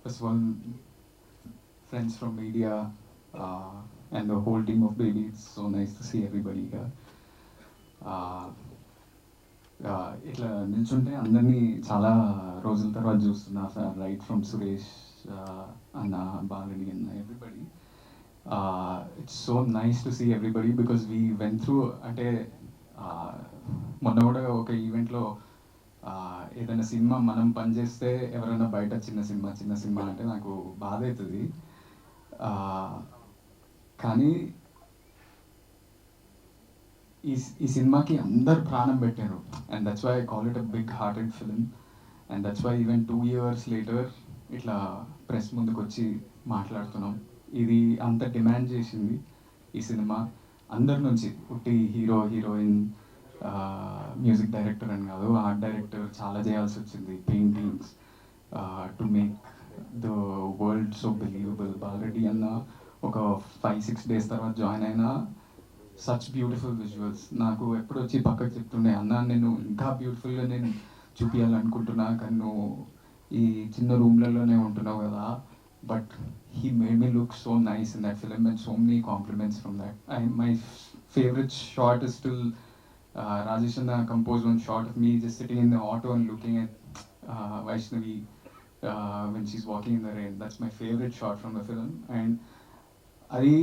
First of all, friends from media and the whole team of Baby, it's so nice to see everybody here. Uh, ఇట్లా నిల్చుంటే అందరినీ చాలా రోజుల తర్వాత చూస్తున్నా sir, right from Suresh అన్న, బాలని అన్న, everybody. It's so nice to see everybody because we went through. అంటే మొన్న కూడా ఒక ఈవెంట్లో ఏదైనా సినిమా మనం పనిచేస్తే ఎవరైనా బయట చిన్న సినిమా అంటే నాకు బాధ అవుతుంది. కానీ ఈ సినిమాకి అందరు ప్రాణం పెట్టారు, and that's why I call it a big hearted film. And that's why even 2 years later ఇట్లా ప్రెస్ ముందుకు వచ్చి మాట్లాడుతున్నాం. ఇది అంత డిమాండ్ చేసింది ఈ సినిమా అందరి నుంచి. పుట్టి హీరో, హీరోయిన్, మ్యూజిక్ డైరెక్టర్ అని కాదు, ఆర్ట్ డైరెక్టర్ చాలా చేయాల్సి వచ్చింది, paintings to make the world so believable. Already అన్న ఒక 5-6 days తర్వాత జాయిన్ అయినా సచ్ బ్యూటిఫుల్ విజువల్స్. నాకు ఎప్పుడు వచ్చి పక్కకు చెప్తుండే, అన్న నేను ఇంకా బ్యూటిఫుల్గా నేను చూపించాలనుకుంటున్నా, కానీ నువ్వు ఈ చిన్న రూమ్లలోనే ఉంటున్నావు కదా. But he made me look so nice in that film and so many compliments from that. My favorite shot is still Rajesh Anna composed one shot of me just sitting in the auto and looking at Vaishnavi when she's walking in the rain. That's my favorite shot from the film. And అది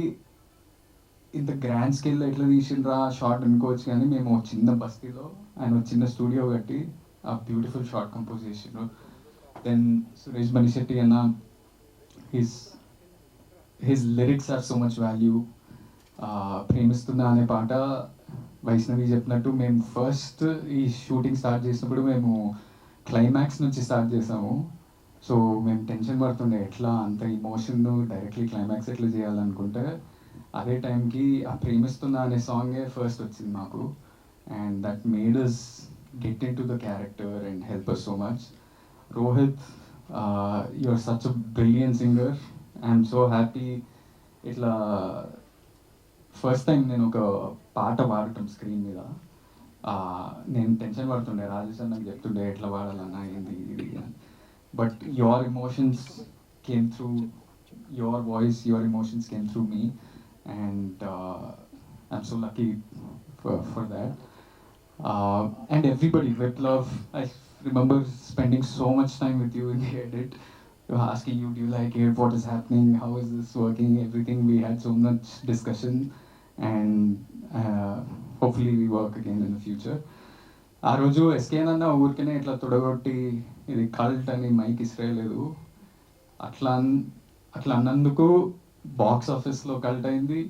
ఇంత grand స్కేల్లో ఎట్లా తీసిండ్రా short అనుకోవచ్చు, కానీ మేము చిన్న బస్తీలో ఆయన చిన్న స్టూడియో కట్టి ఆ బ్యూటిఫుల్ షార్ట్ కంపోజ్ చేసిండ్రు. దెన్ సురేష్ బనిశెట్టి అన్న, his lyrics are so much value. ప్రేమిస్తున్నా అనే పాట వైష్ణవి చెప్పినట్టు మేము ఫస్ట్ ఈ షూటింగ్ స్టార్ట్ చేసినప్పుడు మేము క్లైమాక్స్ నుంచి స్టార్ట్ చేసాము. సో మేము టెన్షన్ పడుతుండే ఎట్లా అంత ఇమోషన్ డైరెక్ట్లీ క్లైమాక్స్ ఎట్లా చేయాలనుకుంటే, అదే టైంకి ఆ ప్రేమిస్తున్నా అనే సాంగే ఫస్ట్ వచ్చింది మాకు. And that made us get into the character and help us so much. Rohit, you are such a brilliant singer. I'm so happy. ఇట్లా ఫస్ట్ టైం నేను ఒక పాట పాడటం స్క్రీన్ మీద. నేను టెన్షన్ పడుతుండే, రాజేష్ నాకు చెప్తుండే ఎట్లా పాడాలన్నా ఏంది ఇది. But your emotions came through, your voice, your emotions came through me. And I'm so lucky for that. And everybody with love. I remember spending so much time with you in the edit, asking you, do you like it, what is happening, how is this working, everything. We had so much discussion, and hopefully we work again in the future. ఆ రోజు ఎస్కేన్ అన్న ఊరికనే ఇట్లా తొడగొట్టి ఇది cult అని mic ఇస్రేయలేదు. అట్లా అట్లా అన్నందుకు బాక్స్ ఆఫీస్లో కల్ట్ అయింది,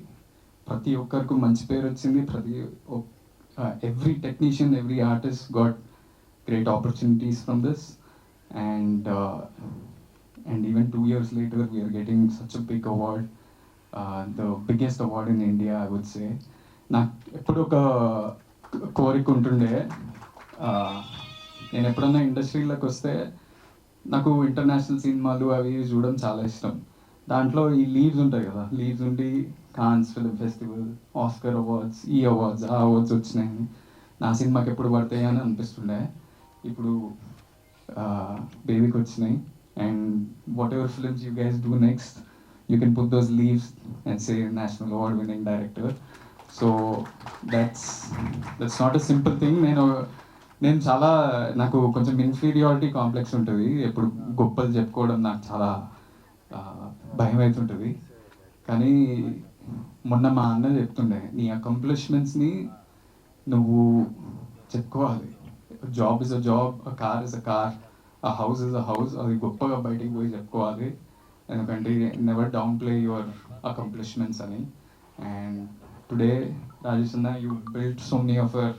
ప్రతి ఒక్కరికి మంచి పేరు వచ్చింది. Every technician, every artist got great opportunities from this. And even 2 years later we are getting such a big award, the biggest award in India, I would say. నాకు ఎప్పుడు ఒక కోరిక ఉంటుండే, నేను ఎప్పుడన్నా ఇండస్ట్రీలోకి వస్తే నాకు ఇంటర్నేషనల్ సినిమాలు అవి చూడడం చాలా ఇష్టం. దాంట్లో ఈ లీవ్స్ ఉంటాయి కదా, లీవ్స్ ఉండి Cannes film festival, Oscar awards, ఈ అవార్డ్స్, ఆ అవార్డ్స్ వచ్చినాయి, నా సినిమాకి ఎప్పుడు పడతాయి అని అనిపిస్తుండే. ఇప్పుడు బేబీకి వచ్చినాయి. And what ever films you guys do next, you can put those leaves and say national award winning director. So that's not a simple thing. నేను చాలా, నాకు కొంచెం ఇన్ఫీరియారిటీ కాంప్లెక్స్ ఉంటుంది. ఎప్పుడు గొప్పలు చెప్పుకోవడం నాకు చాలా భయం అవుతుంటుంది. కానీ మొన్న మా అన్న చెప్తుండే, నీ అకంప్లిష్మెంట్స్ని నువ్వు చెప్పుకోవాలి. Job is a job, a car is a car, a house is a house. అది గొప్పగా బయటికి పోయి చెప్పుకోవాలి, ఎందుకంటే never down play your accomplishments అని. అండ్ టుడే రాజేష్ అన్న, you built so many of your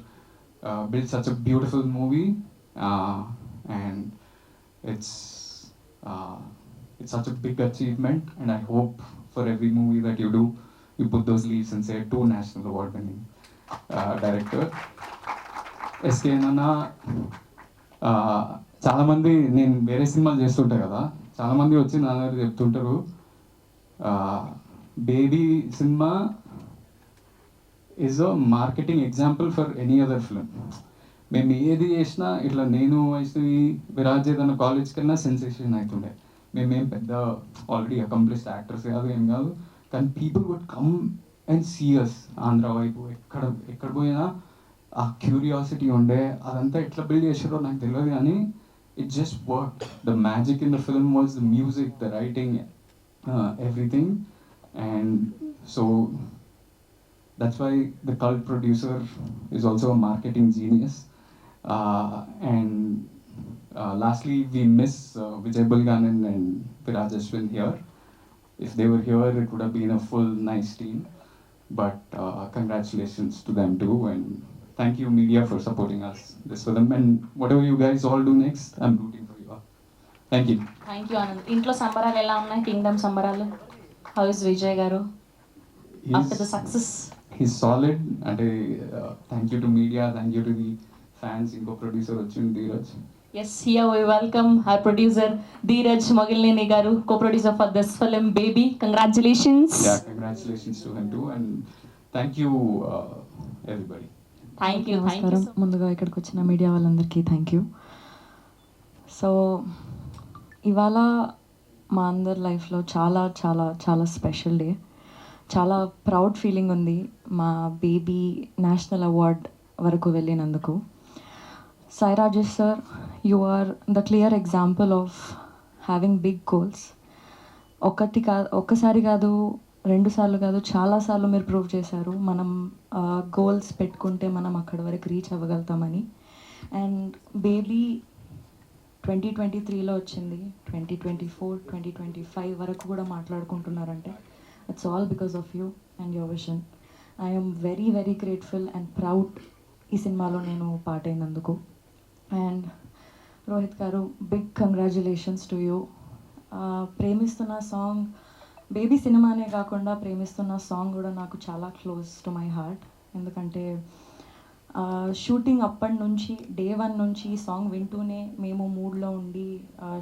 built such a beautiful movie, and it's such a big achievement. And I hope for every movie that you do, you put those leaves and say to national award winning director SK అన్న. చాలామంది, నేను వేరే సినిమాలు చేస్తుంటా కదా, చాలామంది వచ్చి నా దగ్గర చెప్తుంటారు, baby cinema is a marketing example for any other film. మేము ఏది చేసినా ఇట్లా, నేను వైష్ణవి, విరాజ్ ఏదైనా కాలేజ్కి వెళ్ళినా సెన్సేషన్ అవుతుండే. మేమేం పెద్ద ఆల్రెడీ అకంప్లిష్డ్ యాక్టర్స్ కాదు ఏం కాదు, కానీ people would come and see us. Andhra వైపు ఎక్కడ పోయినా ఆ క్యూరియాసిటీ ఉండే. అదంతా ఎట్లా బిల్డ్ చేసారో నాకు తెలియదు, కానీ it just work. The magic in the film was the music, the writing, everything. And so that's why the cult producer is also a marketing genius. And lastly, we miss Vijay Bulganan and Viraj Ashwin here. If they were here, it would have been a full nice team. But congratulations to them too, and thank you media for supporting us this film. And whatever you guys all do next, I'm rooting for you all. Thank you. Thank you Anand. ఇంట్లో సంబరాలు ఎలా ఉన్నాయి? Kingdom సంబరాలు. How is Vijay గారు after the success? He's solid. And thank you to media, thank you to the fans. Inko producer వచ్చింది Dheeraj. Yes, here we welcome our producer Dheeraj Mogilneni garu, co-producer for this film Baby. Congratulations. Yeah, congratulations to him too, and thank you everybody. Thank you. నమస్కారం. ముందుగా ఇక్కడికి వచ్చిన media వాళ్ళందరికీ thank you. So ఇవాళ మా అందరి లైఫ్లో చాలా చాలా చాలా స్పెషల్ డే. చాలా ప్రౌడ్ ఫీలింగ్ ఉంది మా బేబీ నేషనల్ అవార్డ్ వరకు వెళ్ళినందుకు. Sai Rajesh sir, you are the clear example of having big goals. ఒక్కసారి కాదు, 2 సార్లు కాదు, చాలాసార్లు మీరు ప్రూవ్ చేశారు మనం గోల్స్ పెట్టుకుంటే మనం అక్కడి వరకు రీచ్ అవ్వగలుగుతామని. అండ్ బేబీ 2023లో వచ్చింది, 2024, 2025 వరకు కూడా మాట్లాడుకుంటున్నారంటే it's all because of you and your vision. I'm very very grateful and proud ఈ సినిమాలో నేను పార్ట్ అయినందుకు. And Rohit garu, big congratulations to you. ప్రేమిస్తున్న సాంగ్ బేబీ సినిమానే కాకుండా ప్రేమిస్తున్న సాంగ్ కూడా నాకు చాలా క్లోజ్ టు మై హార్ట్. ఎందుకంటే షూటింగ్ అప్పటి నుంచి డే 1 నుంచి ఈ సాంగ్ వింటూనే మేము మూడ్లో ఉండి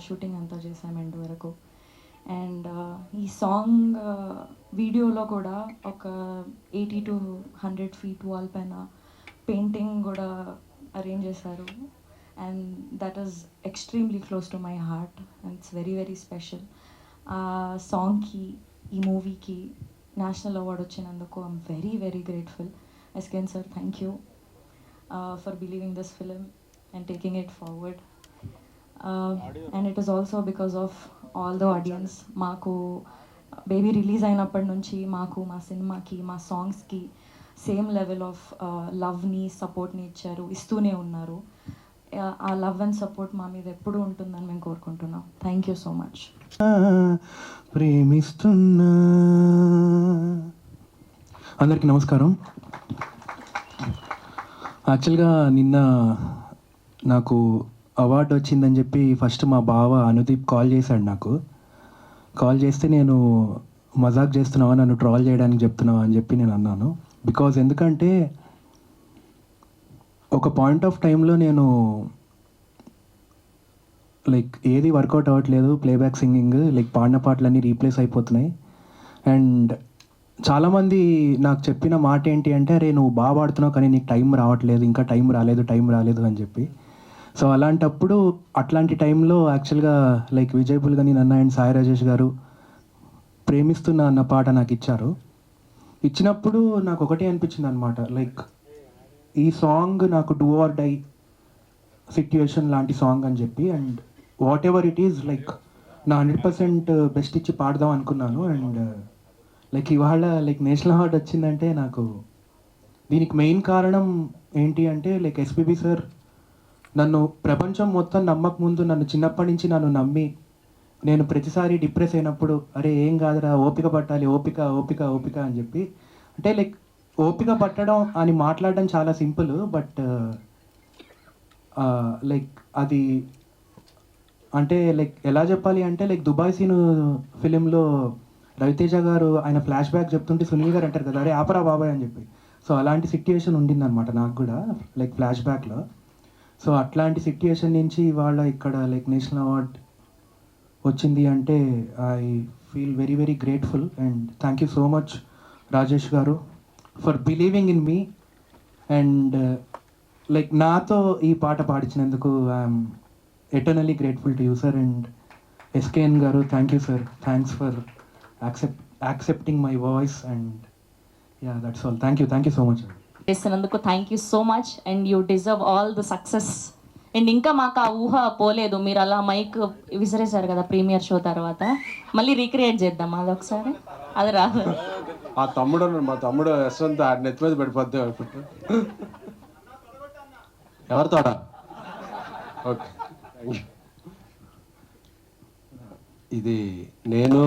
షూటింగ్ అంతా చేసాం ఎండ్ వరకు. అండ్ ఈ సాంగ్ వీడియోలో కూడా ఒక 80 to 100 feet వాల్ పైన పెయింటింగ్ కూడా అరేంజ్ చేశారు. And that is extremely close to my heart and it's very very special. ఆ సాంగ్కి, ఈ మూవీకి నేషనల్ అవార్డ్ వచ్చినందుకు I'm very very grateful. SKN sir, thank you for believing this film and taking it forward. And it is also because of all the audience. మాకు baby release అయినప్పటి నుంచి మాకు మా సినిమాకి, మా సాంగ్స్కి సేమ్ లెవెల్ ఆఫ్ లవ్ని, సపోర్ట్ని ఇస్తూనే ఉన్నారు. ఆ లవ్ అండ్ సపోర్ట్ మా మీద ఎప్పుడూ ఉంటుందని మేము కోరుకుంటున్నాం. Thank you so much. ప్రేమిస్తున్నా. అందరికీ నమస్కారం. యాక్చువల్గా నిన్న నాకు అవార్డు వచ్చిందని చెప్పి ఫస్ట్ మా బావ అనుదీప్ కాల్ చేశాడు. నాకు కాల్ చేస్తే నేను మజాక్ చేస్తున్నావా, నన్ను ట్రాల్ చేయడానికి చెప్తున్నావా అని చెప్పి నేను అన్నాను. బికాజ్ ఎందుకంటే ఒక పాయింట్ ఆఫ్ టైంలో నేను లైక్ ఏది వర్కౌట్ అవ్వట్లేదు, ప్లేబ్యాక్ సింగింగ్, లైక్ పాడిన పాటలన్నీ రీప్లేస్ అయిపోతున్నాయి. అండ్ చాలామంది నాకు చెప్పిన మాట ఏంటి అంటే, అరే నువ్వు బాగా పాడుతున్నావు కానీ నీకు టైం రావట్లేదు, ఇంకా టైం రాలేదు అని చెప్పి. సో అట్లాంటి టైంలో యాక్చువల్గా లైక్ విజయ్ బుల్గని నన్న అండ్ సాయి రాజేష్ గారు ప్రేమిస్తున్నా అన్న పాట నాకు ఇచ్చారు. ఇచ్చినప్పుడు నాకు ఒకటే అనిపించింది అనమాట, లైక్ ఈ సాంగ్ నాకు డూ ఆర్ డై సిట్యుయేషన్ లాంటి సాంగ్ అని చెప్పి. And what ever it is, like నా 100% బెస్ట్ ఇచ్చి పాడదాం అనుకున్నాను. అండ్ లైక్ ఇవాళ లైక్ నేషనల్ అవార్డ్ వచ్చిందంటే నాకు దీనికి మెయిన్ కారణం ఏంటి అంటే, లైక్ ఎస్పీబీ సార్ నన్ను ప్రపంచం మొత్తం నమ్మక ముందు నన్ను చిన్నప్పటి నుంచి నన్ను నమ్మి, నేను ప్రతిసారి డిప్రెస్ అయినప్పుడు అరే ఏం కాదురా, ఓపిక పట్టాలి, ఓపిక ఓపిక ఓపిక అని చెప్పి. అంటే లైక్ ఓపిక పట్టడం అని మాట్లాడడం చాలా సింపుల్, బట్ లైక్ అది అంటే లైక్ ఎలా చెప్పాలి అంటే, లైక్ దుబాయ్ సీన్ ఫిలింలో రవితేజ గారు ఆయన ఫ్లాష్ బ్యాక్ చెప్తుంటే సునీల్ గారు అంటారు కదా, అరే ఆపరా బాబాయ్ అని చెప్పి. సో అలాంటి సిట్యుయేషన్ ఉండిందనమాట నాకు కూడా లైక్ ఫ్లాష్ బ్యాక్లో. సో అట్లాంటి సిట్యుయేషన్ నుంచి ఇవాళ ఇక్కడ లైక్ నేషనల్ అవార్డ్ వచ్చింది అంటే I feel very very grateful. And thank you so much Rajesh garu for believing in me. And like నాతో ఈ పాట పాడించినందుకు I'm eternally grateful to you sir. And SKN garu, thank you sir, thanks for accepting my voice and yeah that's all. Thank you so much. చేసినందుకు thank you so much and you deserve all the success. And ఇంకా మాకు ఆ ఊహ పోలేదు, మీరు అలా mic విసిరేశారు కదా premiere show తర్వాత, మళ్ళీ రీక్రియేట్ చేద్దాం అది ఒకసారి. అది రాదు. మా తమ్ముడు యశ్వంత్ నెత్తి మీద పడిపోద్ది అనుకుంటా. ఎవరితోడా? ఓకే, ఇది నేను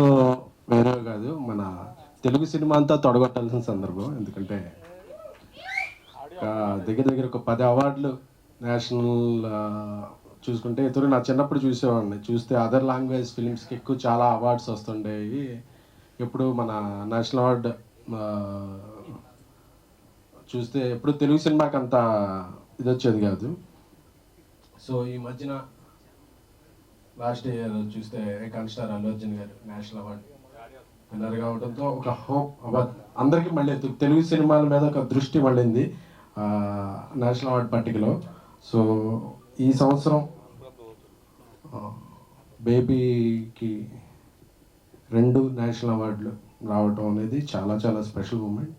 వేరే కాదు, మన తెలుగు సినిమా అంతా తొడగొట్టాల్సిన సందర్భం. ఎందుకంటే దగ్గర ఒక 10 అవార్డులు నేషనల్ చూసుకుంటే ఇతరు నా చిన్నప్పుడు చూసేవాడిని. చూస్తే అదర్ లాంగ్వేజ్ ఫిలిమ్స్కి ఎక్కువ చాలా అవార్డ్స్ వస్తుండేవి. ఎప్పుడు మన నేషనల్ అవార్డు చూస్తే ఎప్పుడు తెలుగు సినిమాకి అంత ఇది వచ్చేది కాదు. సో ఈ మధ్యన లాస్ట్ ఇయర్ చూస్తే ఐకాన్ స్టార్ అల్లు అర్జున్ గారు నేషనల్ అవార్డు విన్నర్ కావడంతో ఒక హోప్ అందరికీ మళ్ళీ తెలుగు సినిమాల మీద ఒక దృష్టి మళ్ళింది నేషనల్ అవార్డు పట్టికలో. సో ఈ సంవత్సరం బేబీకి 2 నేషనల్ అవార్డులు రావటం అనేది చాలా చాలా స్పెషల్ మూమెంట్.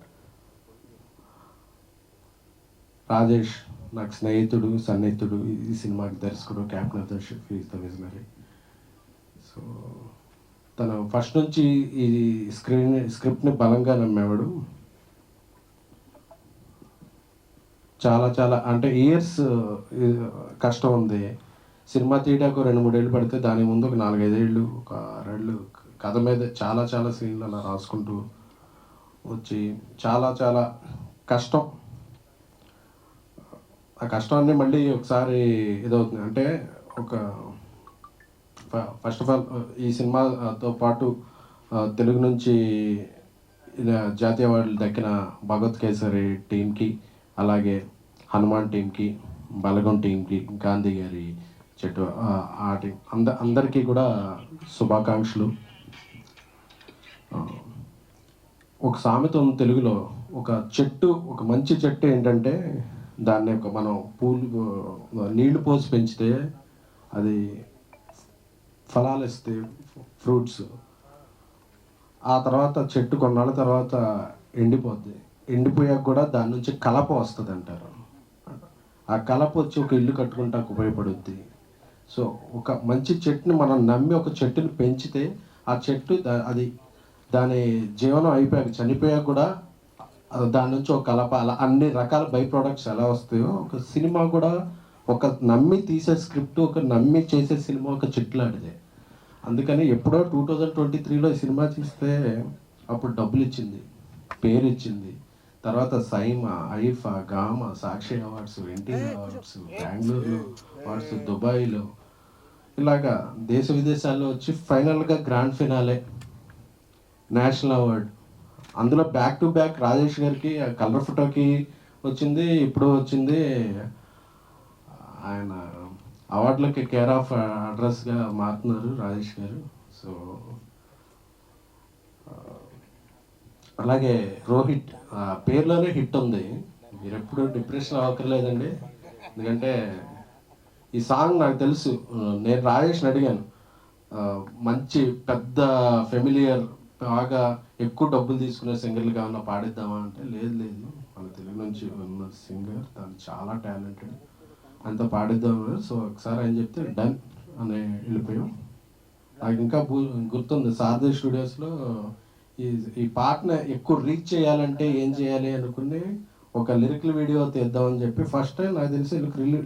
రాజేష్ నాకు స్నేహితుడు, సన్నిహితుడు. ఈ సినిమాకి దర్శకుడు, captain of the ship, is the visionary. So తను ఫస్ట్ నుంచి ఈ స్క్రిప్ట్ని బలంగా నమ్మేవాడు. చాలా చాలా అంటే ఇయర్స్ కష్టం ఉంది. సినిమా తీయడానికి 2-3 ఏళ్ళు పడితే దాని ముందు ఒక 4-5 ఏళ్ళు, ఒక 6 ఏళ్ళు కథ మీద చాలా చాలా సీన్లు అలా రాసుకుంటూ వచ్చి చాలా చాలా కష్టం. ఆ కష్టాన్ని మళ్ళీ ఒకసారి ఇదవుతుంది. అంటే ఒక ఫస్ట్ ఆఫ్ ఆల్ ఈ సినిమాతో పాటు తెలుగు నుంచి జాతీయ అవార్డులు దక్కిన భగవత్ కేసరి టీంకి, అలాగే హనుమాన్ టీంకి, బలగం టీంకి, గాంధీ గారి చెట్టు ఆ టీం అందరికీ కూడా శుభాకాంక్షలు. ఒక సామెత ఉంది తెలుగులో, ఒక మంచి చెట్టు ఏంటంటే దాన్ని మనం నీళ్లు పోసి పెంచితే అది ఫలాలు ఇస్తే ఫ్రూట్స్. ఆ తర్వాత చెట్టు కొన్నాళ్ళ తర్వాత ఎండిపోద్ది. ఎండిపోయాక కూడా దాని నుంచి కలప వస్తుంది అంటారు. ఆ కలప వచ్చి ఒక ఇల్లు కట్టుకుంటాకు ఉపయోగపడుద్ది. సో ఒక మంచి చెట్టుని మనం నమ్మి ఒక చెట్టుని పెంచితే ఆ చెట్టు దాని జీవనం అయిపోయాక చనిపోయాక కూడా దాని నుంచి ఒక కలప, అలా అన్ని రకాల బై ప్రోడక్ట్స్ ఎలా వస్తాయో ఒక సినిమా కూడా ఒక నమ్మి తీసే స్క్రిప్ట్, ఒక నమ్మి చేసే సినిమా ఒక చెట్టు లాంటిదే. అందుకని ఎప్పుడో 2023లో ఈ సినిమా తీస్తే అప్పుడు డబ్బులు ఇచ్చింది, పేరు ఇచ్చింది. తర్వాత సైమా, ఐఫా, గామా, సాక్షి అవార్డ్స్, ఎన్టీఆర్ అవార్డ్స్, బెంగళూరులో అవార్డ్స్, దుబాయ్లో, ఇలాగా దేశ విదేశాల్లో వచ్చి ఫైనల్గా గ్రాండ్ ఫినాలే నేషనల్ అవార్డ్. అందులో బ్యాక్ టు బ్యాక్ రాజేష్ గారికి కలర్ ఫోటోకి వచ్చింది, ఇప్పుడు వచ్చింది. ఆయన అవార్డులకి కేర్ ఆఫ్ అడ్రస్గా మారుతున్నారు రాజేష్ గారు. సో అలాగే రోహిత్ పేరులోనే హిట్ ఉంది. మీరు ఎప్పుడు డిప్రెషన్ అవ్వక్కర్లేదండి. ఎందుకంటే ఈ సాంగ్ నాకు తెలుసు. నేను రాజేష్ని అడిగాను, మంచి పెద్ద ఫెమిలియర్ బాగా ఎక్కువ డబ్బులు తీసుకునే సింగర్లు కావాలన్నా పాడిద్దామా అంటే, లేదు మన తెలుగు నుంచి ఉన్న సింగర్, తను చాలా టాలెంటెడ్, అంత పాడిద్దామని. సో ఒకసారి ఆయన చెప్తే డన్ అని వెళ్ళిపోయాం. నాకు ఇంకా గుర్తుంది, శారదా స్టూడియోస్లో ఈ పాటను ఎక్కువ రీచ్ చేయాలంటే ఏం చేయాలి అనుకుని ఒక లిరికల్ వీడియో తీద్దామని చెప్పి ఫస్ట్ టైం నాకు తెలిసి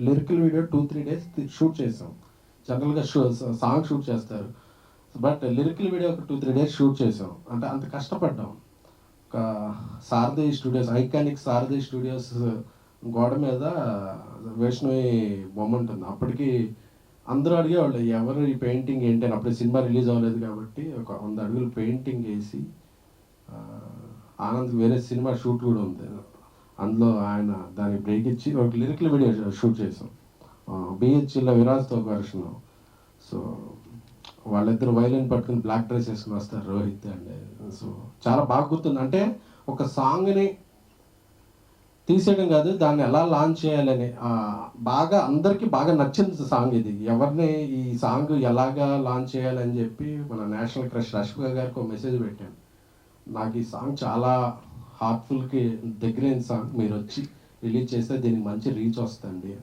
లిరికల్ వీడియో 2-3 డేస్ షూట్ చేసాం. జనరల్గా సాంగ్ షూట్ చేస్తారు, బట్ లిరికల్ వీడియో ఒక 2-3 డేస్ షూట్ చేసాం. అంటే అంత కష్టపడ్డాం. ఒక Sharada studios, iconic Sharada studios గోడ మీద వైష్ణవి బొమ్మ ఉంటుంది. అప్పటికి అందరూ అడిగేవాళ్ళు ఎవరు ఈ పెయింటింగ్ ఏంటి అని. అప్పుడు సినిమా రిలీజ్ అవ్వలేదు కాబట్టి ఒక 100 అడుగులు పెయింటింగ్ వేసి, ఆనంద్ వేరే సినిమా షూట్ కూడా ఉంది, అందులో ఆయన దానికి బ్రేక్ ఇచ్చి ఒక లిరికల్ వీడియో షూట్ చేసాం. బిహెచ్లో విరాజ్తో ఒక వెర్షన్. సో వాళ్ళిద్దరు వైలిన్ పట్టుకుని బ్లాక్ డ్రెస్ వేసుకుని వస్తారు, రోహిత్ అండ్. సో చాలా బాగా గుర్తుంది. అంటే ఒక సాంగ్ని తీసేయడం కాదు, దాన్ని ఎలా లాంచ్ చేయాలని బాగా అందరికీ బాగా నచ్చింది సాంగ్ ఇది. ఎవరిని ఈ సాంగ్ ఎలాగా లాంచ్ చేయాలని చెప్పి మన నేషనల్ క్రష్ రష్మిక గారికి ఒక మెసేజ్ పెట్టాను. నాకు ఈ సాంగ్ చాలా హార్ట్ఫుల్కి దగ్గరైన సాంగ్, మీరు వచ్చి రిలీజ్ చేస్తే దీనికి మంచి రీచ్ వస్తుంది.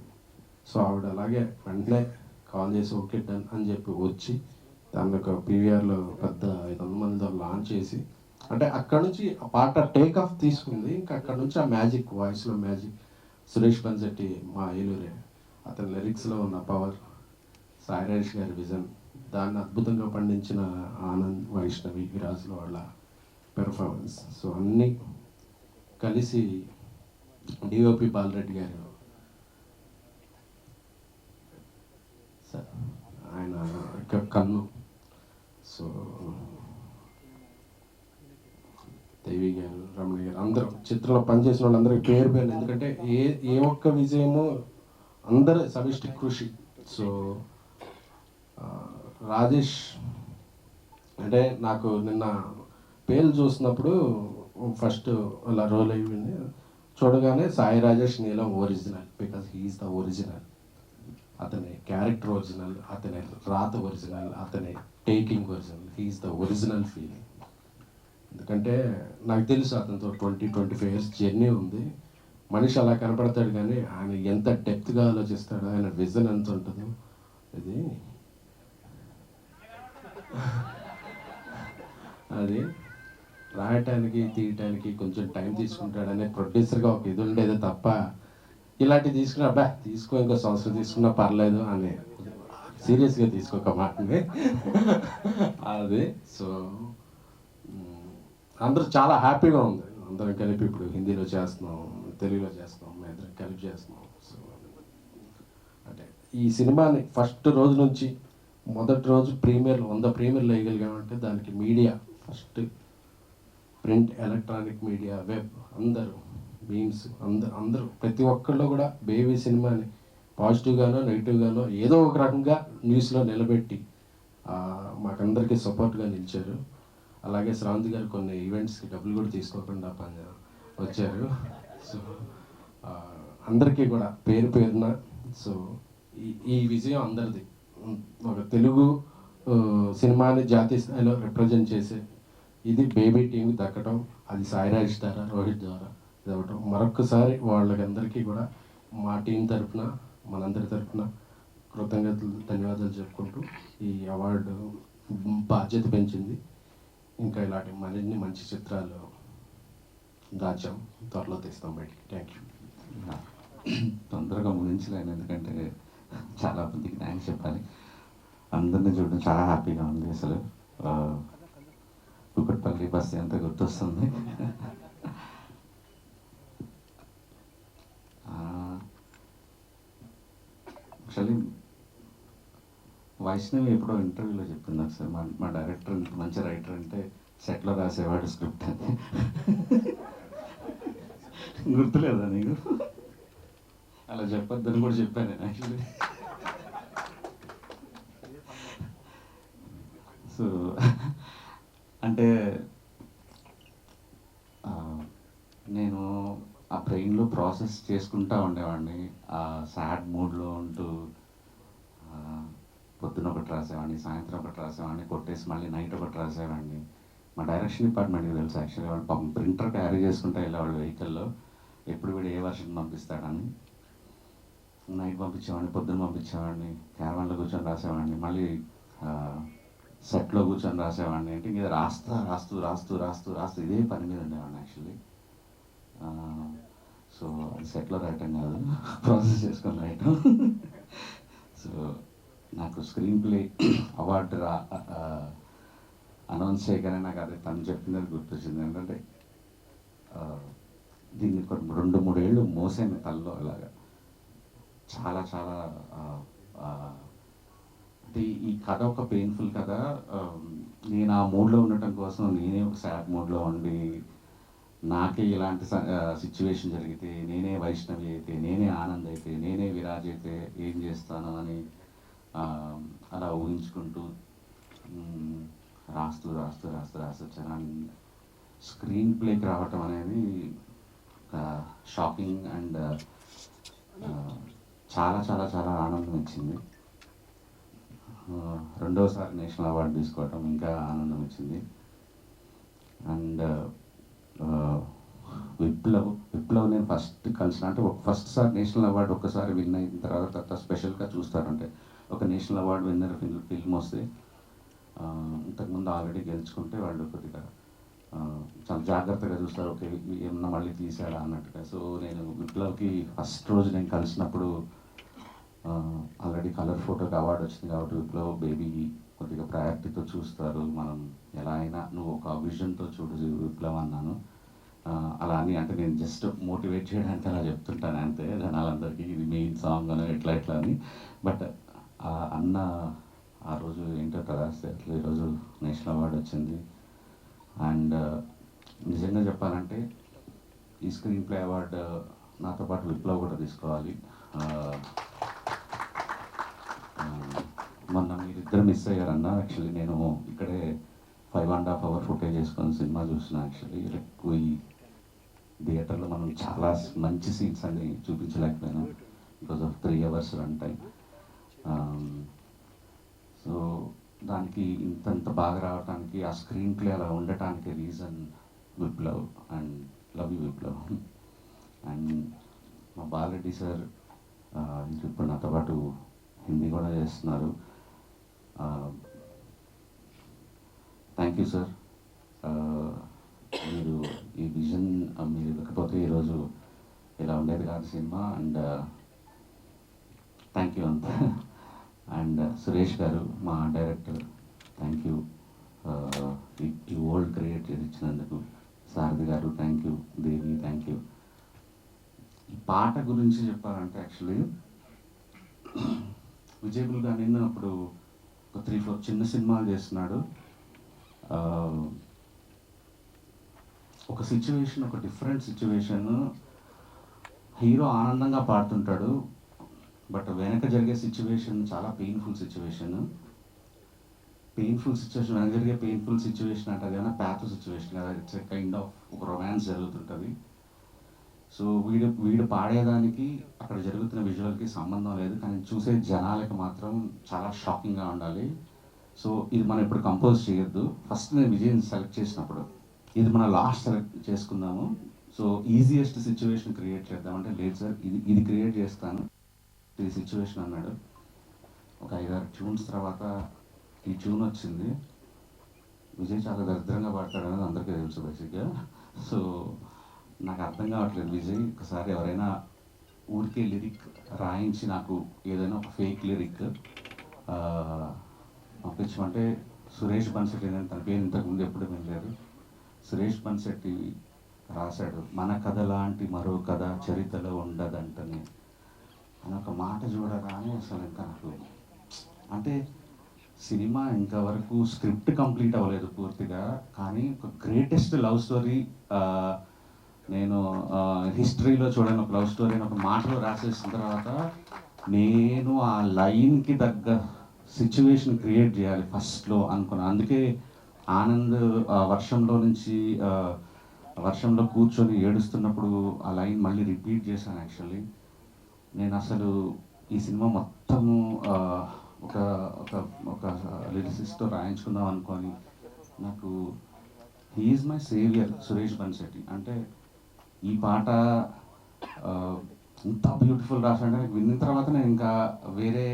సో ఆవిడ అలాగే వెంటనే కాల్ చేసి ఓకే డన్ అని చెప్పి వచ్చి దాన్ని ఒక పీవీఆర్లో పెద్ద 500 మందితో లాంచ్ చేసి, అంటే అక్కడ నుంచి ఆ పాట టేక్ ఆఫ్ తీసుకుంది. ఇంకా అక్కడ నుంచి ఆ మ్యాజిక్, వాయిస్లో మ్యాజిక్, సురేష్ పంజెట్టి మా ఏలూరే, అతని లిరిక్స్లో ఉన్న పవర్, సాయిరాజ్ గారి విజన్, దాన్ని అద్భుతంగా పండించిన ఆనంద్, వైష్ణవి, విరాజ్లో వాళ్ళ పెర్ఫార్మెన్స్, సో అన్నీ కలిసి డిఓపి బాలరెడ్డి గారు సార్, ఆయన కన్ను, సో దేవి గారు, రమణ గారు, అందరూ చిత్రంలో పనిచేసిన వాళ్ళందరికీ పేరు పేరు, ఎందుకంటే ఏ ఒక్క విజయము అందరూ సమిష్టి కృషి. సో రాజేష్ అంటే నాకు నిన్న పేర్లు చూసినప్పుడు ఫస్ట్ అలా రోల్ అయిపోయింది, చూడగానే Sai Rajesh Neelam original, because he's the original. అతని క్యారెక్టర్ ఒరిజినల్, అతని రాత ఒరిజినల్, అతని taking original, he's the original feeling. ఎందుకంటే నాకు తెలుసు అతనితో 20-25 ఇయర్స్ జర్నీ ఉంది. మనిషి అలా కనపడతాడు కానీ ఆయన ఎంత డెప్త్గా ఆలోచిస్తాడో, ఆయన విజన్ ఎంత ఉంటుందో, అది రాయటానికి తీయటానికి కొంచెం టైం తీసుకుంటాడనే ప్రొడ్యూసర్గా ఒక ఇది ఉండేది తప్ప, ఇలాంటివి తీసుకున్నా అబ్బా తీసుకో ఇంకో సంవత్సరం తీసుకున్నా పర్లేదు అని సీరియస్గా తీసుకోక మాటని అది. సో అందరూ చాలా హ్యాపీగా ఉంది, అందరం కలిపి ఇప్పుడు హిందీలో చేస్తున్నాం, తెలుగులో చేస్తున్నాం, మేము ఇద్దరం కలిపి చేస్తున్నాం. సో అంటే ఈ సినిమాని ఫస్ట్ రోజు నుంచి మొదటి రోజు 100 ప్రీమియర్లు వేయగలిగామంటే దానికి media first, print, electronic media, web, అందరూ మీమ్స్, అందరూ ప్రతి ఒక్కళ్ళు కూడా బేబీ సినిమాని పాజిటివ్గానో నెగిటివ్గానో ఏదో ఒక రకంగా న్యూస్లో నిలబెట్టి మాకందరికీ సపోర్ట్గా నిలిచారు. అలాగే శ్రావంతి గారు కొన్ని ఈవెంట్స్కి డబ్బులు కూడా తీసుకోకుండా వచ్చారు. సో అందరికీ కూడా పేరు పేరున, సో ఈ విజయం అందరిది. ఒక తెలుగు సినిమాని జాతీయ స్థాయిలో రిప్రజెంట్ చేసే ఇది బేబీ టీంకి దక్కడం, అది సాయిరాజ్ ద్వారా, రోహిత్ ద్వారా ఇది అవ్వటం, మరొక్కసారి వాళ్ళకందరికీ కూడా మా టీం తరఫున, మనందరి తరఫున కృతజ్ఞతలు, ధన్యవాదాలు చెప్పుకుంటూ ఈ అవార్డు బాధ్యత పెంచింది. ఇంకా ఇలాంటి మరిన్ని మంచి చిత్రాలు దాచాం, త్వరలో తీస్తాం బయటికి. Thank you. తొందరగా ముగించలేను, ఎందుకంటే చాలా మందికి థ్యాంక్స్ చెప్పాలి. అందరినీ చూడడం చాలా హ్యాపీగా ఉంది. అసలు కుకట్పల్లి బస్సు ఎంత గుర్తొస్తుంది. యాక్చువల్లీ వైష్ణవి ఎప్పుడో ఇంటర్వ్యూలో చెప్పింది ఒకసారి, మా డైరెక్టర్ ఇంత మంచి రైటర్ అంటే సెట్లో రాసేవాడు స్క్రిప్ట్ అని. గుర్తులేదా నీకు? అలా చెప్పొద్దని కూడా చెప్పాను నేను యాక్చువల్లీ. సో అంటే నేను ఆ బ్రెయిన్లో ప్రాసెస్ చేసుకుంటూ ఉండేవాడిని, ఆ సాడ్ మూడ్లో ఉంటూ పొద్దున ఒకటి రాసేవాడిని, సాయంత్రం ఒకటి రాసేవాడిని, కొట్టేసి మళ్ళీ నైట్ ఒకటి రాసేవాడిని. మా డైరెక్షన్ డిపార్ట్మెంట్కి తెలుసు యాక్చువల్లీ, వాళ్ళు పాపం ప్రింటర్ క్యారీ చేసుకుంటూ వెళ్ళేవాళ్ళు వెహికల్లో, ఎప్పుడు వీడు ఏ వర్షన్ పంపిస్తాడని. నైట్ పంపించేవాడిని, పొద్దున్న పంపించేవాడిని, క్యారవాన్లో కూర్చొని రాసేవాడిని, మళ్ళీ సెట్లో కూర్చొని రాసేవాడిని. అంటే ఇది రాస్తూ రాస్తూ రాస్తూ రాస్తూ రాస్తూ ఇదే పని మీద ఉండేవాడిని యాక్చువల్లీ. సో అది సెట్లో రాయటం కాదు, ప్రాసెస్ చేసుకొని రాయటం. సో నాకు స్క్రీన్ ప్లే అవార్డు అనౌన్స్ చేయగానే నాకు అదే తను చెప్పింది గుర్తొచ్చింది. ఏంటంటే దీన్ని కొన్ని 2-3 ఏళ్ళు మోసాను తల్లో అలాగా. చాలా చాలా అంటే ఈ కథ ఒక పెయిన్ఫుల్ కథ. నేను ఆ మూడ్లో ఉండటం కోసం నేనే ఒక సాడ్ మూడ్లో ఉండి, నాకే ఇలాంటి సిచ్యువేషన్ జరిగితే, నేనే వైష్ణవి అయితే, నేనే ఆనంద్ అయితే, నేనే విరాజ్ అయితే ఏం చేస్తాను అని అలా ఊహించుకుంటూ రాస్తూ రాస్తూ రాస్తూ రాస్తూ వచ్చాను. స్క్రీన్ ప్లేకి రావటం అనేది షాకింగ్ అండ్ చాలా చాలా చాలా ఆనందం ఇచ్చింది. రెండోసారి నేషనల్ అవార్డు తీసుకోవటం ఇంకా ఆనందం ఇచ్చింది. అండ్ విప్లవ్ నేను ఫస్ట్ కలిసిన అంటే ఫస్ట్ సారి నేషనల్ అవార్డు ఒక్కసారి విన్ అయిన తర్వాత స్పెషల్గా చూస్తారంటే ఒక నేషనల్ అవార్డు విన్నర్ ఫిల్మ్ వస్తే ఇంతకుముందు ఆల్రెడీ గెలుచుకుంటే వాళ్ళు కొద్దిగా చాలా జాగ్రత్తగా చూస్తారు, ఓకే ఏమన్నా మళ్ళీ తీసాడా అన్నట్టుగా. సో నేను విప్లవ్కి ఫస్ట్ రోజు నేను కలిసినప్పుడు ఆల్రెడీ కలర్ ఫోటోకి అవార్డు వచ్చింది కాబట్టి విప్లవ్ బేబీ కొద్దిగా ప్రయారిటీతో చూస్తారు, మనం ఎలా అయినా నువ్వు ఒక విజన్తో చూడు విప్లవ్ అన్నాను. అలా అని అంటే నేను జస్ట్ మోటివేట్ చేయడానికి అలా చెప్తుంటాను అంతే జనాలందరికీ, ఇది మెయిన్ సాంగ్ అని ఎట్లా అని. బట్ అన్న ఆ రోజు ఏంటో రాస్తే అట్లా ఈరోజు నేషనల్ అవార్డు వచ్చింది. అండ్ నిజంగా చెప్పాలంటే ఈ స్క్రీన్ ప్లే అవార్డు నాతో పాటు విప్లవ్ కూడా తీసుకోవాలి. మొన్న మీరిద్దరు మిస్ అయ్యారన్న. యాక్చువల్లీ నేను ఇక్కడే 5.5 hour ఫుటేజ్ చేసుకొని సినిమా చూసిన. యాక్చువల్లీ ఎక్కువ ఈ థియేటర్లో మనం చాలా మంచి సీన్స్ అన్ని చూపించలేకపోయినాం because of 3 hours run time. So దానికి ఇంత బాగా రావడానికి ఆ స్క్రీన్ ప్లే అలా ఉండటానికి reason Viplav. And love you Viplav. And మా బాలరెడ్డి సార్ ఇప్పుడు నాతో పాటు హిందీ కూడా చేస్తున్నారు. Thank you sir. మీరు ఈ విజన్ మీరు ఇవ్వకపోతే ఈరోజు ఇలా ఉండేది కాదు సినిమా. అండ్ థ్యాంక్ యూ అంతా. అండ్ సురేష్ గారు మా డైరెక్టర్, థ్యాంక్ యూ ఈ వరల్డ్ క్రియేట్ చేసి ఇచ్చినందుకు. సారథి గారు thank you. Devi thank you. ఈ పాట గురించి చెప్పాలంటే యాక్చువల్లీ విజయబుల్గా నిన్న అప్పుడు ఒక 3-4 చిన్న సినిమాలు చేస్తున్నాడు. ఒక సిచ్యువేషన్, ఒక డిఫరెంట్ సిచ్యువేషన్, హీరో ఆనందంగా పాడుతుంటాడు బట్ వెనక జరిగే సిచ్యువేషన్ చాలా పెయిన్ఫుల్ సిచ్యువేషన్. వెనక జరిగే పెయిన్ఫుల్ సిచ్యువేషన్ అంటే అది ఏమైనా ప్యాథో సిచ్యువేషన్ కదా, ఇట్స్ ఎ కైండ్ ఆఫ్ ఒక రొమాన్స్ జరుగుతుంటుంది. సో వీడు పాడేదానికి అక్కడ జరుగుతున్న విజువల్కి సంబంధం లేదు, కానీ చూసే జనాలకి మాత్రం చాలా షాకింగ్గా ఉండాలి. సో ఇది మనం ఇప్పుడు కంపోజ్ చేయొద్దు, ఫస్ట్ నేను విజయ్ని సెలెక్ట్ చేసినప్పుడు ఇది మనం లాస్ట్ సెలెక్ట్ చేసుకుందాము, సో ఈజియెస్ట్ సిచ్యువేషన్ క్రియేట్ చేద్దామంటే లేదు సార్ ఇది క్రియేట్ చేస్తాను ఈ సిచ్యువేషన్ అన్నాడు. ఒక 5-6 ట్యూన్స్ తర్వాత ఈ ట్యూన్ వచ్చింది. విజయ్ చాలా దరిద్రంగా పాడతాడు అనేది అందరికీ తెలుసు బేసిక్గా. సో నాకు అర్థం కావట్లేదు విజయ్, ఒకసారి ఎవరైనా ఊరికే లిరిక్ రాయించి నాకు ఏదైనా ఒక ఫేక్ లిరిక్ పంపించమంటే సురేష్ బన్సెట్టి అని తన పేరు ఇంతకుముందు ఎప్పుడు వినలేదు. సురేష్ బన్సెట్టి రాశాడు, మన కథ లాంటి మరో కథ చరిత్రలో ఉండదంటని అని ఒక మాట చూడగానే అసలు ఇంకా నాకు అంటే సినిమా ఇంతవరకు స్క్రిప్ట్ కంప్లీట్ అవ్వలేదు పూర్తిగా, కానీ ఒక గ్రేటెస్ట్ లవ్ స్టోరీ నేను హిస్టరీలో చూడని ఒక లవ్ స్టోరీ అని ఒక మాటలో రాసేసిన తర్వాత నేను ఆ లైన్కి తగ్గ సిచ్యువేషన్ క్రియేట్ చేయాలి ఫస్ట్లో అనుకున్నాను. అందుకే ఆనంద్ వర్షంలో కూర్చొని ఏడుస్తున్నప్పుడు ఆ లైన్ మళ్ళీ రిపీట్ చేశాను. యాక్చువల్లీ నేను అసలు ఈ సినిమా మొత్తము ఒక ఒక ఒక లిరిసిస్ట్తో రాయించుకుందాం అనుకొని నాకు he's my saviour Suresh Bansetti. అంటే ఈ పాట ఇంత బ్యూటిఫుల్ రాసాడంటే నాకు విన్న తర్వాత నేను ఇంకా వేరే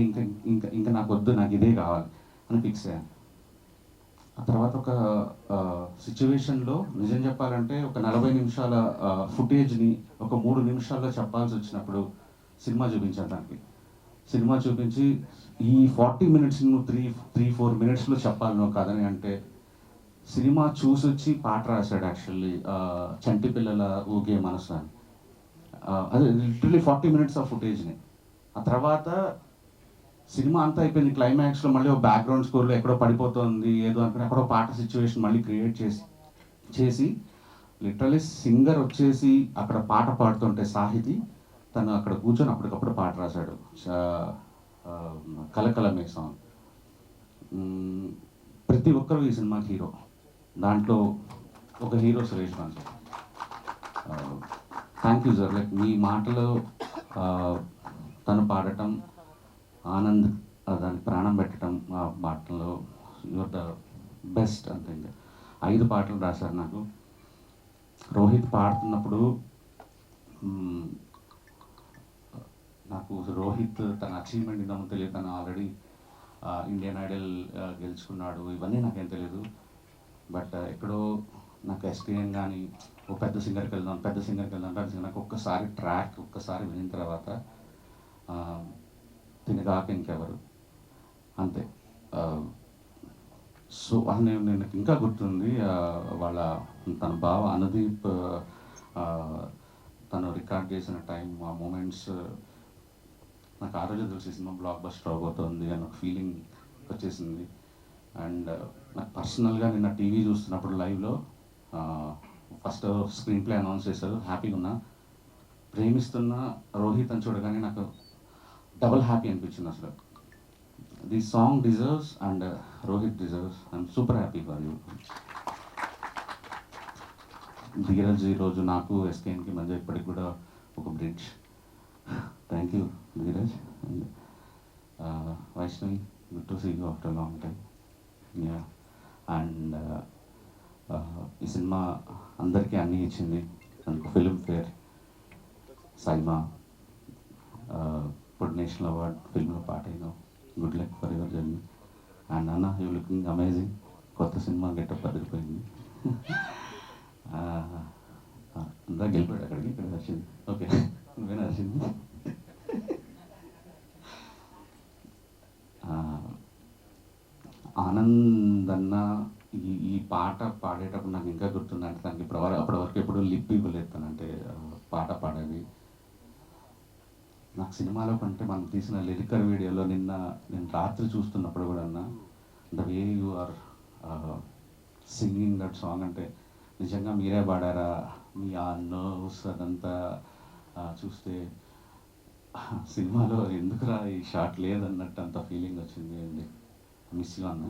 ఇంకా ఇంకా ఇంకా నాకు వద్దు, నాకు ఇదే కావాలి అని ఫిక్స్ అయ్యాను. ఆ తర్వాత ఒక సిచ్యువేషన్లో నిజం చెప్పాలంటే ఒక 40 నిమిషాల ఫుటేజ్ని ఒక 3 నిమిషాల్లో చెప్పాల్సి వచ్చినప్పుడు సినిమా చూపించాను దానికి. సినిమా చూపించి ఈ 40 minutes నువ్వు 3-4 minutesలో చెప్పాలి నువ్వు కథని అంటే సినిమా చూసి వచ్చి పాట రాశాడు. యాక్చువల్లీ చంటి పిల్లల ఊగే మనసు అని, అదే లిటరలీ 40 minutes ఆఫ్ ఫుటేజ్ని. ఆ తర్వాత సినిమా అంతా అయిపోయింది, క్లైమాక్స్లో మళ్ళీ ఒక బ్యాక్గ్రౌండ్ స్కోర్లో ఎక్కడో పడిపోతుంది ఏదో అనుకుని అక్కడో పాట సిచ్యువేషన్ మళ్ళీ క్రియేట్ చేసి లిటరలీ సింగర్ వచ్చేసి అక్కడ పాట పాడుతుంటే సాహితీ తను అక్కడ కూర్చొని అప్పటికప్పుడు పాట రాశాడు, కలకలమే సాంగ్. ప్రతి ఒక్కరు ఈ సినిమాకి హీరో, దాంట్లో ఒక hero Suresh Bansetti. Thank you sir. Like మీ మాటలో తను పాడటం, ఆనంద్ దానికి ప్రాణం పెట్టడం ఆ పాటలో యువర్ ద బెస్ట్ అంతే. ఇంకా 5 పాటలు రాశారు నాకు. రోహిత్ పాడుతున్నప్పుడు నాకు రోహిత్ తన అచీవ్మెంట్ ఇందామో తెలియదు. తను ఆల్రెడీ ఇండియన్ ఐడల్ గెలుచుకున్నాడు, ఇవన్నీ నాకేం తెలియదు. బట్ ఎక్కడో నాకు ఎస్పీఎన్ కానీ ఓ పెద్ద సింగర్కి వెళ్దాం నాకు ఒక్కసారి వినిన తర్వాత తినగాక ఇంకెవరు అంతే. సో నేను ఇంకా గుర్తుంది వాళ్ళ తన బావ అనుదీప్ తను రికార్డ్ చేసిన టైం, ఆ మూమెంట్స్ నాకు ఆ రోజు తెలిసి సినిమా బ్లాక్ బస్టర్ అవబోతోంది అని ఒక ఫీలింగ్ వచ్చేసింది. అండ్ నాకు పర్సనల్గా నిన్న టీవీ చూస్తున్నప్పుడు లైవ్లో ఫస్ట్ స్క్రీన్ ప్లే అనౌన్స్ చేశారు, హ్యాపీగా ఉన్నా. ప్రేమిస్తున్న రోహిత్ అని చూడగానే నాకు డబుల్ హ్యాపీ అనిపించింది అసలు. The song deserves and Rohit deserves. I'm super happy for you. Dheeraj ఈరోజు నాకు ఎస్కేఎన్కి మధ్య ఇప్పటికి కూడా ఒక bridge. Thank you Dheeraj. And Vaishnavi, good to see you after long time. Yeah. And ఈ సినిమా అందరికీ అన్నీ ఇచ్చింది. మనకు ఫిల్మ్ఫేర్, సైమా, ఇప్పుడు నేషనల్ అవార్డ్ ఫిల్మ్లో పాట అయినావు. Good luck for your journey. And అన్న, యూ లుకింగ్ అమేజింగ్. కొత్త సినిమా గెటప్ అదిరిపోయింది. అంతా గెలిపాడు అక్కడికి, ఇక్కడ నచ్చింది. ఓకే, నువ్వే నచ్చింది. ఆనంద్ అన్న ఈ పాట పాడేటప్పుడు నాకు ఇంకా గుర్తుంది. అంటే దానికి అప్పటి వరకు ఎప్పుడు లిప్ ఇవ్వలేదు తను. అంటే పాట పాడేది నాకు సినిమాలో కంటే మనం తీసిన లిరికల్ వీడియోలో నేను రాత్రి చూస్తున్నప్పుడు కూడా అన్న, the way you are singing that song, అంటే నిజంగా మీరే పాడారా, మీ ఆ నర్వ్స్ అదంతా చూస్తే సినిమాలో ఎందుకురా ఈ షాట్ లేదన్నట్టు అంత ఫీలింగ్ వచ్చింది. మిస్ యూ అన్న.